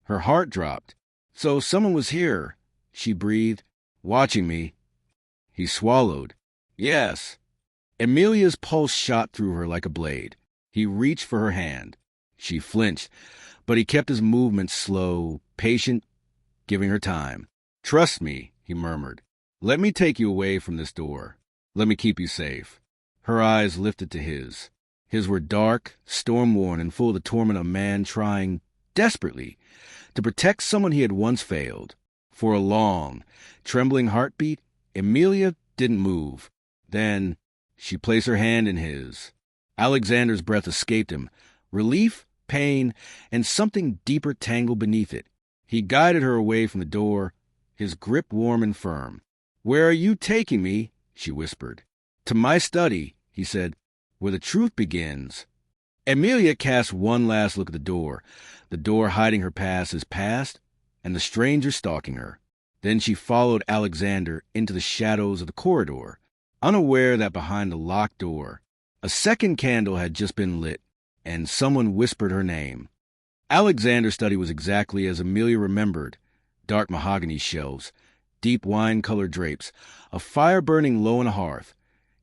Her heart dropped. "So someone was here," she breathed, "watching me." He swallowed. "Yes." Amelia's pulse shot through her like a blade. He reached for her hand. She flinched, but he kept his movements slow, patient, giving her time. "Trust me," he murmured. Let me take you away from this door. Let me keep you safe. Her eyes lifted to his. His were dark, storm-worn, and full of the torment of a man trying, desperately, to protect someone he had once failed. For a long, trembling heartbeat, Amelia didn't move. Then she placed her hand in his. Alexander's breath escaped him. Relief, pain, and something deeper tangled beneath it. He guided her away from the door, his grip warm and firm. "Where are you taking me?" she whispered. "To my study," he said, "where the truth begins." Amelia cast one last look at the door hiding her past, his past, and the stranger stalking her. Then she followed Alexander into the shadows of the corridor, unaware that behind the locked door, a second candle had just been lit, and someone whispered her name. Alexander's study was exactly as Amelia remembered: dark mahogany shelves, deep wine-colored drapes, a fire burning low on a hearth,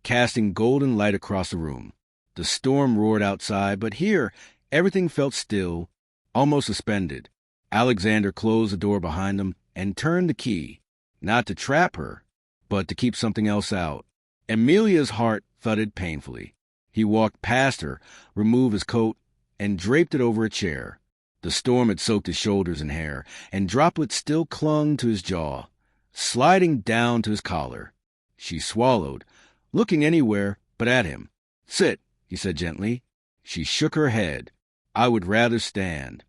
casting golden light across the room. The storm roared outside, but here everything felt still, almost suspended. Alexander closed the door behind him and turned the key, not to trap her, but to keep something else out. Amelia's heart thudded painfully. He walked past her, removed his coat, and draped it over a chair. The storm had soaked his shoulders and hair, and droplets still clung to his jaw, sliding down to his collar. She swallowed, looking anywhere but at him. "Sit," he said gently. She shook her head. "I would rather stand."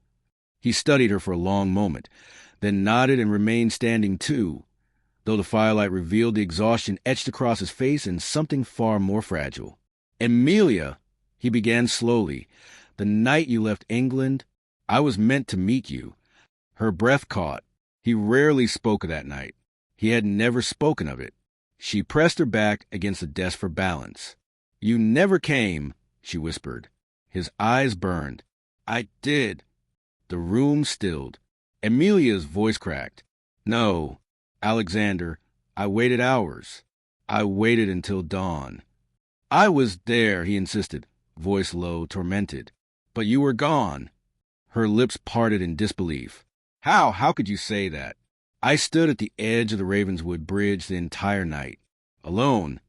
He studied her for a long moment, then nodded and remained standing too, though the firelight revealed the exhaustion etched across his face and something far more fragile. "Amelia," he began slowly, "the night you left England, I was meant to meet you." Her breath caught. He rarely spoke of that night. He had never spoken of it. She pressed her back against the desk for balance. "You never came," she whispered. His eyes burned. "I did." The room stilled. Amelia's voice cracked. "No, Alexander, I waited hours. I waited until dawn." "I was there," he insisted, voice low, tormented. "But you were gone." Her lips parted in disbelief. How could you say that?" "I stood at the edge of the Ravenswood Bridge the entire night. Alone."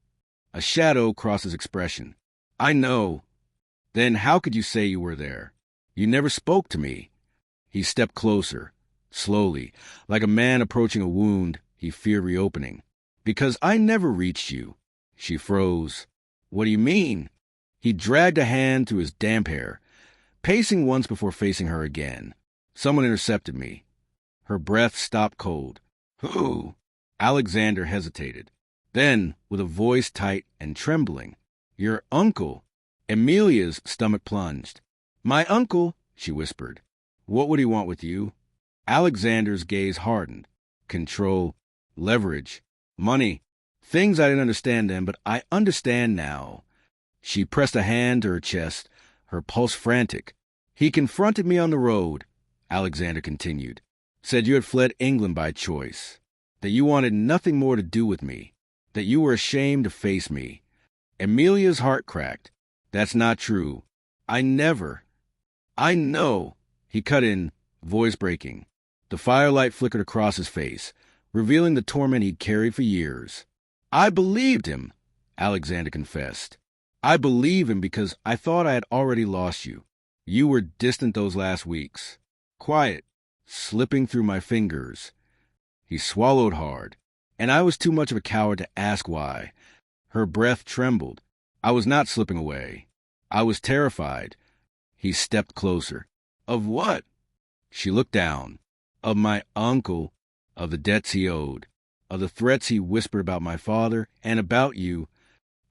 A shadow crossed his expression. "I know." "Then how could you say you were there? You never spoke to me." He stepped closer, slowly, like a man approaching a wound he feared reopening. "Because I never reached you." She froze. "What do you mean?" He dragged a hand through his damp hair, pacing once before facing her again. "Someone intercepted me." Her breath stopped cold. "Who?" Alexander hesitated. Then, with a voice tight and trembling, "Your uncle." Amelia's stomach plunged. "My uncle," she whispered. "What would he want with you?" Alexander's gaze hardened. "Control, leverage, money. Things I didn't understand then, but I understand now." She pressed a hand to her chest, her pulse frantic. "He confronted me on the road," Alexander continued. "Said you had fled England by choice. That you wanted nothing more to do with me. That you were ashamed to face me." Amelia's heart cracked. "That's not true. I never." "I know." He cut in, voice breaking. The firelight flickered across his face, revealing the torment he'd carried for years. "I believed him," Alexander confessed. "I believe him because I thought I had already lost you. You were distant those last weeks. Quiet, slipping through my fingers." He swallowed hard, and I was too much of a coward to ask why. Her breath trembled. "I was not slipping away. I was terrified." He stepped closer. "Of what?" She looked down. "Of my uncle, of the debts he owed, of the threats he whispered about my father and about you."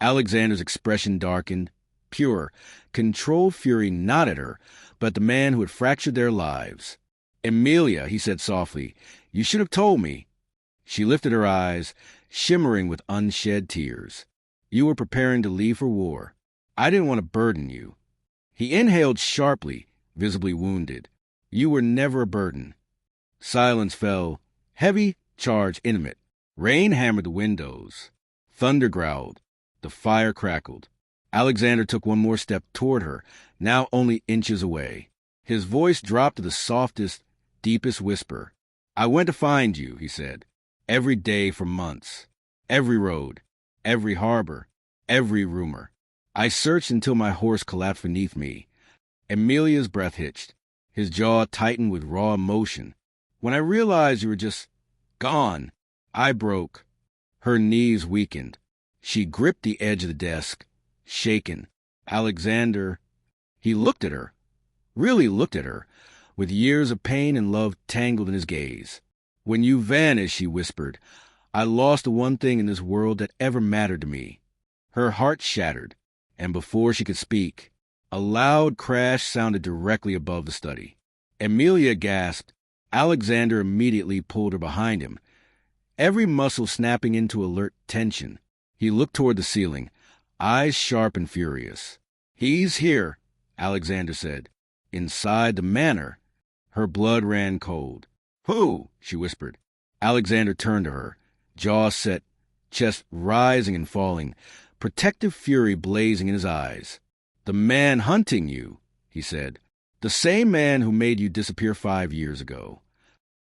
Alexander's expression darkened. Pure, controlled fury not at her, but at the man who had fractured their lives. "Amelia," he said softly, "you should have told me." She lifted her eyes, shimmering with unshed tears. "You were preparing to leave for war. I didn't want to burden you." He inhaled sharply, visibly wounded. "You were never a burden." Silence fell, heavy, charged, intimate. Rain hammered the windows. Thunder growled. The fire crackled. Alexander took one more step toward her, now only inches away. His voice dropped to the softest, deepest whisper. "I went to find you," he said. "Every day for months. Every road, every harbor, every rumor. I searched until my horse collapsed beneath me. Emilia's breath hitched. His jaw tightened with raw emotion. When I realized you were just gone, I broke. Her knees weakened. She gripped the edge of the desk, shaken. Alexander, he looked at her, really looked at her, with years of pain and love tangled in his gaze. When you vanished, she whispered, I lost the one thing in this world that ever mattered to me. Her heart shattered, and before she could speak, a loud crash sounded directly above the study. Emilia gasped. Alexander immediately pulled her behind him, every muscle snapping into alert tension. He looked toward the ceiling, eyes sharp and furious. He's here, Alexander said. Inside the manor. Her blood ran cold. Who? She whispered. Alexander turned to her, jaw set, chest rising and falling, protective fury blazing in his eyes. The man hunting you, he said. The same man who made you disappear 5 years ago.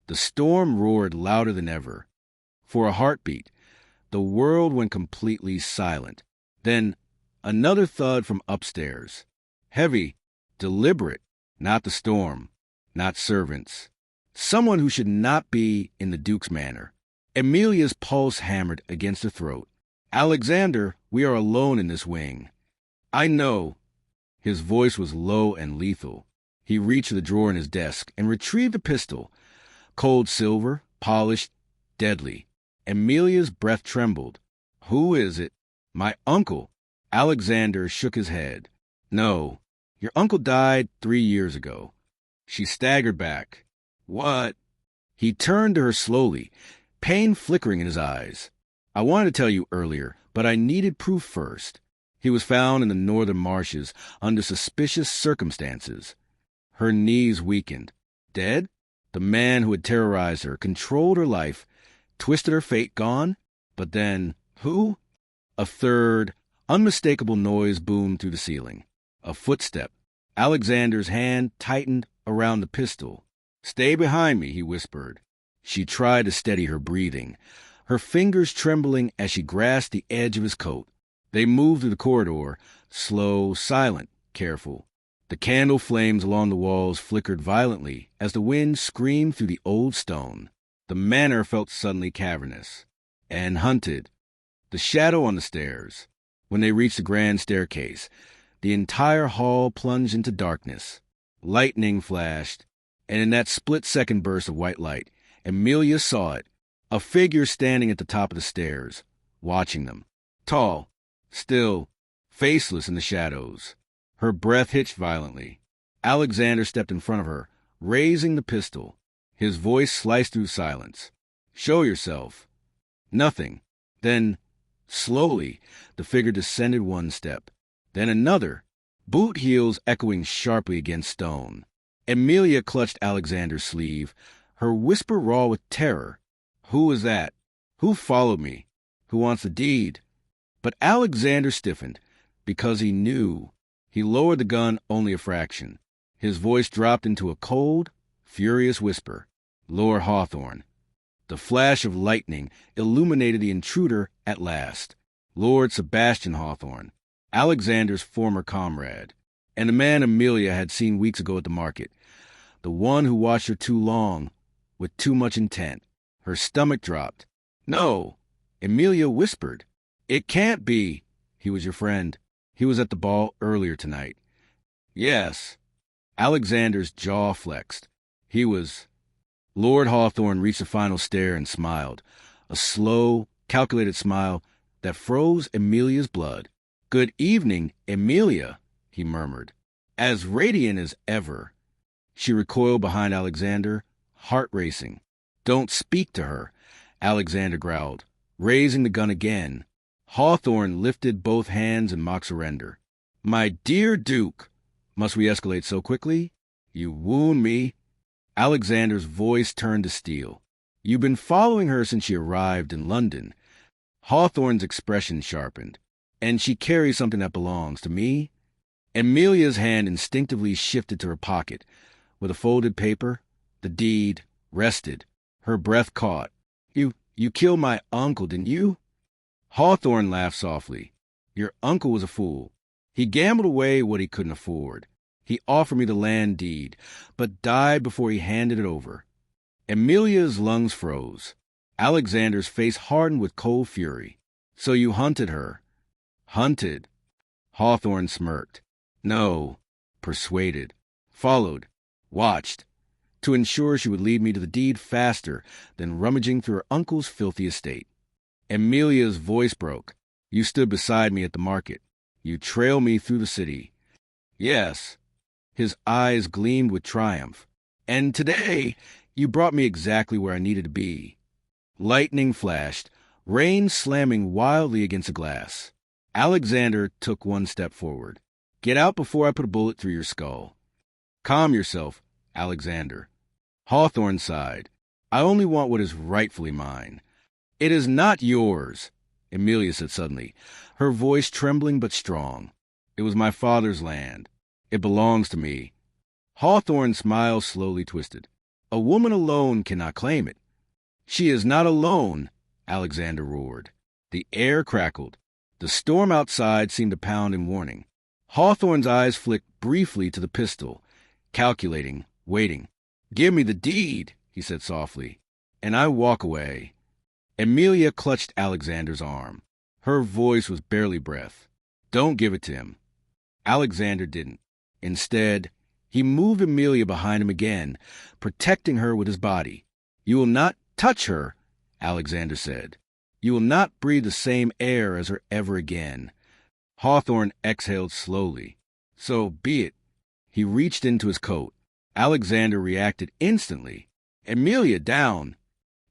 The storm roared louder than ever. For a heartbeat, the world went completely silent. Then, another thud from upstairs. Heavy, deliberate, not the storm, not servants. Someone who should not be in the Duke's manor. Emilia's pulse hammered against her throat. Alexander, we are alone in this wing. I know. His voice was low and lethal. He reached to the drawer in his desk and retrieved a pistol. Cold silver, polished, deadly. Emilia's breath trembled. Who is it? My uncle. Alexander shook his head. No, your uncle died 3 years ago. She staggered back. What? He turned to her slowly, pain flickering in his eyes. I wanted to tell you earlier, but I needed proof first. He was found in the northern marshes under suspicious circumstances. Her knees weakened. Dead? The man who had terrorized her, controlled her life, twisted her fate, gone? But then, who? A third, unmistakable noise boomed through the ceiling. A footstep. Alexander's hand tightened around the pistol. Stay behind me, he whispered. She tried to steady her breathing, her fingers trembling as she grasped the edge of his coat. They moved through the corridor, slow, silent, careful. The candle flames along the walls flickered violently as the wind screamed through the old stone. The manor felt suddenly cavernous and hunted. The shadow on the stairs. When they reached the grand staircase, the entire hall plunged into darkness. Lightning flashed, and in that split-second burst of white light, Emilia saw it, a figure standing at the top of the stairs, watching them. Tall, still, faceless in the shadows. Her breath hitched violently. Alexander stepped in front of her, raising the pistol. His voice sliced through silence. Show yourself. Nothing. Then, slowly, the figure descended one step. Then another, boot heels echoing sharply against stone. Emilia clutched Alexander's sleeve, her whisper raw with terror. Who was that? Who followed me? Who wants the deed? But Alexander stiffened, because he knew. He lowered the gun only a fraction. His voice dropped into a cold, furious whisper. Lord Hawthorne. The flash of lightning illuminated the intruder at last. Lord Sebastian Hawthorne, Alexander's former comrade, and the man Emilia had seen weeks ago at the market. The one who watched her too long, with too much intent. Her stomach dropped. No, Emilia whispered. It can't be. He was your friend. He was at the ball earlier tonight. Yes. Alexander's jaw flexed. He was. Lord Hawthorne reached the final stair and smiled, a slow, calculated smile that froze Emilia's blood. Good evening, Emilia, he murmured, as radiant as ever. She recoiled behind Alexander, heart racing. Don't speak to her, Alexander growled, raising the gun again. Hawthorne lifted both hands in mock surrender. My dear Duke, must we escalate so quickly? You wound me. Alexander's voice turned to steel. You've been following her since she arrived in London. Hawthorne's expression sharpened. And she carries something that belongs to me. Emilia's hand instinctively shifted to her pocket. With a folded paper, the deed rested. Her breath caught. You killed my uncle, didn't you? Hawthorne laughed softly. Your uncle was a fool. He gambled away what he couldn't afford. He offered me the land deed, but died before he handed it over. Amelia's lungs froze. Alexander's face hardened with cold fury. So you hunted her. Hunted. Hawthorne smirked. No. Persuaded. Followed. Watched. To ensure she would lead me to the deed faster than rummaging through her uncle's filthy estate. Amelia's voice broke. You stood beside me at the market. You trailed me through the city. Yes. His eyes gleamed with triumph. And today, you brought me exactly where I needed to be. Lightning flashed, rain slamming wildly against the glass. Alexander took one step forward. Get out before I put a bullet through your skull. Calm yourself, Alexander. Hawthorne sighed. I only want what is rightfully mine. It is not yours, Amelia said suddenly, her voice trembling but strong. It was my father's land. It belongs to me. Hawthorne's smile slowly twisted. A woman alone cannot claim it. She is not alone, Alexander roared. The air crackled. The storm outside seemed to pound in warning. Hawthorne's eyes flicked briefly to the pistol, calculating, waiting. Give me the deed, he said softly, and I walk away. Amelia clutched Alexander's arm. Her voice was barely breath. Don't give it to him. Alexander didn't. Instead, he moved Amelia behind him again, protecting her with his body. You will not touch her, Alexander said. You will not breathe the same air as her ever again. Hawthorne exhaled slowly. So be it. He reached into his coat. Alexander reacted instantly. Amelia, down!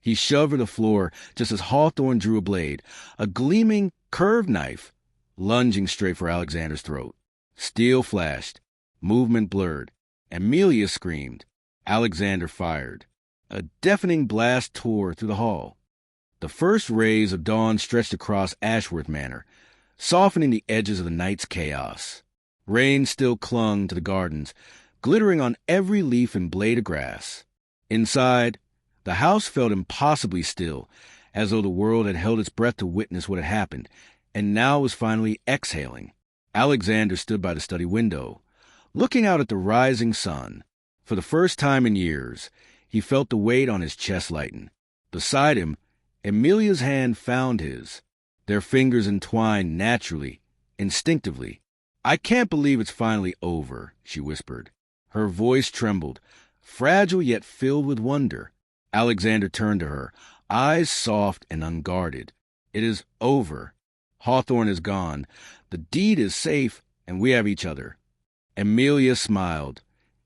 He shoved her to the floor just as Hawthorne drew a blade, a gleaming, curved knife, lunging straight for Alexander's throat. Steel flashed. Movement blurred. Amelia screamed. Alexander fired. A deafening blast tore through the hall. The first rays of dawn stretched across Ashworth Manor, softening the edges of the night's chaos. Rain still clung to the gardens, glittering on every leaf and blade of grass. Inside, the house felt impossibly still, as though the world had held its breath to witness what had happened, and now was finally exhaling. Alexander stood by the study window, looking out at the rising sun. For the first time in years, he felt the weight on his chest lighten. Beside him, Amelia's hand found his, their fingers entwined naturally, instinctively. I can't believe it's finally over, she whispered. Her voice trembled, fragile yet filled with wonder. Alexander turned to her, eyes soft and unguarded. It is over. Hawthorne is gone. The deed is safe, and we have each other. Amelia smiled,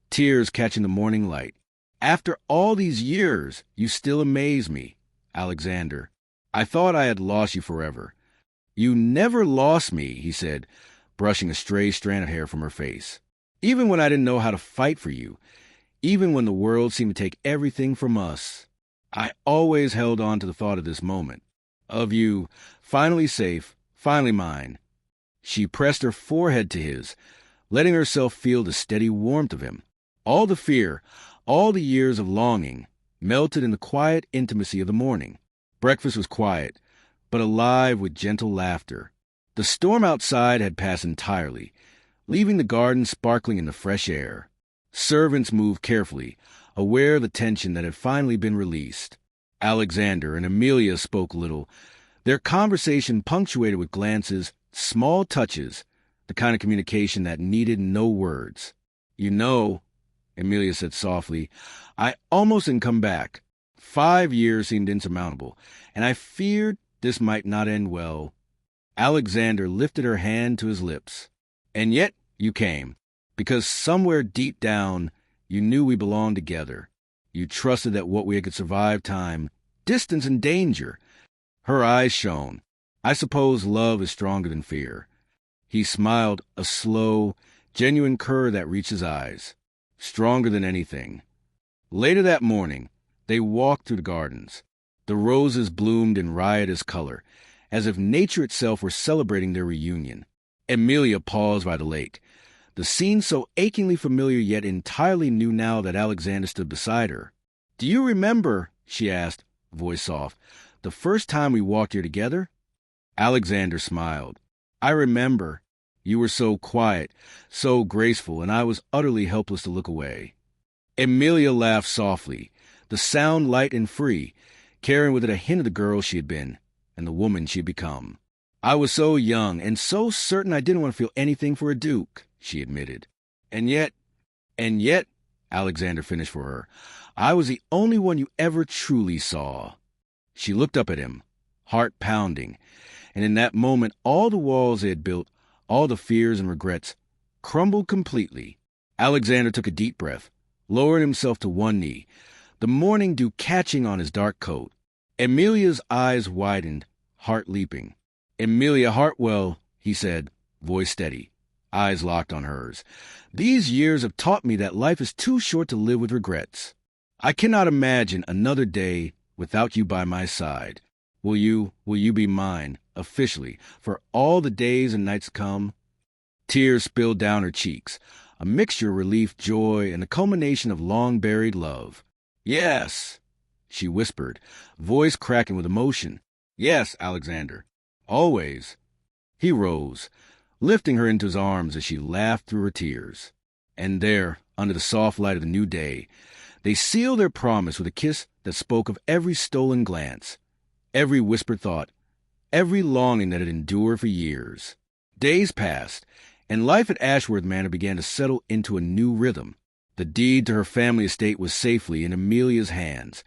tears catching the morning light. After all these years, you still amaze me, Alexander. I thought I had lost you forever. You never lost me, he said, brushing a stray strand of hair from her face. Even when I didn't know how to fight for you, even when the world seemed to take everything from us, I always held on to the thought of this moment, of you, finally safe, finally mine. She pressed her forehead to his, letting herself feel the steady warmth of him. All the fear, all the years of longing, melted in the quiet intimacy of the morning. Breakfast was quiet, but alive with gentle laughter. The storm outside had passed entirely, leaving the garden sparkling in the fresh air. Servants moved carefully, aware of the tension that had finally been released. Alexander and Amelia spoke little, their conversation punctuated with glances, small touches, the kind of communication that needed no words. You know, Amelia said softly, I almost didn't come back. 5 years seemed insurmountable, and I feared this might not end well. Alexander lifted her hand to his lips. And yet you came, because somewhere deep down you knew we belonged together. You trusted that what we could survive time, distance, and danger. Her eyes shone. I suppose love is stronger than fear. He smiled, a slow, genuine curve that reached his eyes. Stronger than anything. Later that morning, they walked through the gardens. The roses bloomed in riotous color, as if nature itself were celebrating their reunion. Amelia paused by the lake. The scene so achingly familiar yet entirely new now that Alexander stood beside her. Do you remember, she asked, voice soft, the first time we walked here together? Alexander smiled. I remember. You were so quiet, so graceful, and I was utterly helpless to look away. Amelia laughed softly, the sound light and free, carrying with it a hint of the girl she had been and the woman she had become. I was so young and so certain I didn't want to feel anything for a duke, she admitted. And yet, Alexander finished for her, I was the only one you ever truly saw. She looked up at him, heart pounding, and in that moment all the walls they had built, all the fears and regrets, crumbled completely. Alexander took a deep breath, lowered himself to one knee, the morning dew catching on his dark coat. Amelia's eyes widened, heart leaping. Amelia Hartwell, he said, voice steady, eyes locked on hers. These years have taught me that life is too short to live with regrets. I cannot imagine another day without you by my side. Will you be mine, officially, for all the days and nights to come? Tears spilled down her cheeks, a mixture of relief, joy, and the culmination of long-buried love. Yes, she whispered, voice cracking with emotion. Yes, Alexander. Always. He rose, lifting her into his arms as she laughed through her tears. And there, under the soft light of the new day, they sealed their promise with a kiss that spoke of every stolen glance, every whispered thought, every longing that had endured for years. Days passed, and life at Ashworth Manor began to settle into a new rhythm. The deed to her family estate was safely in Amelia's hands,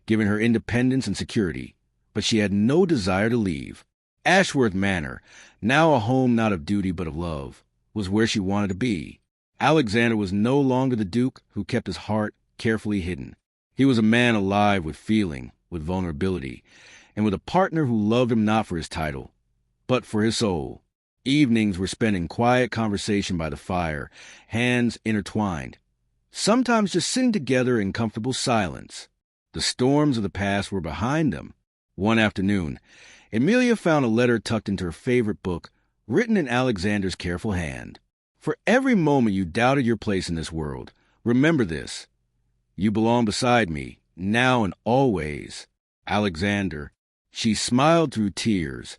giving her independence and security, but she had no desire to leave. Ashworth Manor, now a home not of duty but of love, was where she wanted to be. Alexander was no longer the duke who kept his heart carefully hidden. He was a man alive with feeling, with vulnerability, and with a partner who loved him not for his title, but for his soul. Evenings were spent in quiet conversation by the fire, hands intertwined, sometimes just sitting together in comfortable silence. The storms of the past were behind them. One afternoon, Amelia found a letter tucked into her favorite book, written in Alexander's careful hand. For every moment you doubted your place in this world, remember this. You belong beside me, now and always. Alexander. She smiled through tears,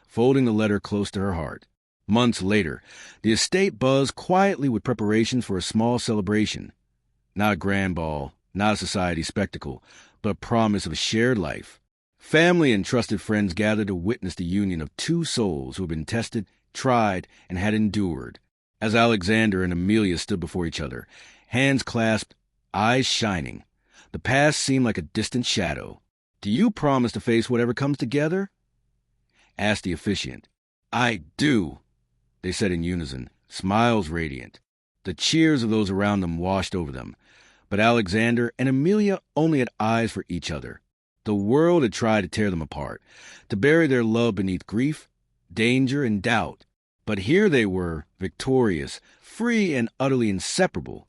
folding the letter close to her heart. Months later, the estate buzzed quietly with preparations for a small celebration. Not a grand ball, not a society spectacle, but a promise of a shared life. Family and trusted friends gathered to witness the union of two souls who had been tested, tried, and had endured. As Alexander and Amelia stood before each other, hands clasped, eyes shining, the past seemed like a distant shadow. "Do you promise to face whatever comes together?" asked the officiant. "I do," they said in unison, smiles radiant. The cheers of those around them washed over them, but Alexander and Amelia only had eyes for each other. The world had tried to tear them apart, to bury their love beneath grief, danger, and doubt. But here they were, victorious, free, and utterly inseparable.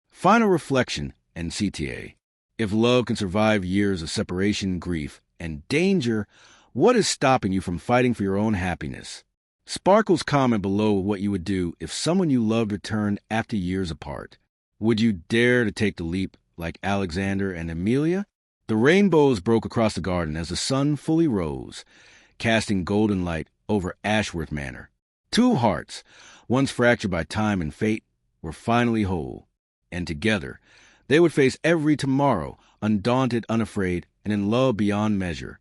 Final reflection and CTA. If love can survive years of separation, grief, and danger, what is stopping you from fighting for your own happiness? Sparkle's comment below what you would do if someone you loved returned after years apart. Would you dare to take the leap like Alexander and Amelia? The rainbows broke across the garden as the sun fully rose, casting golden light over Ashworth Manor. Two hearts, once fractured by time and fate, were finally whole, and together they would face every tomorrow, undaunted, unafraid, and in love beyond measure.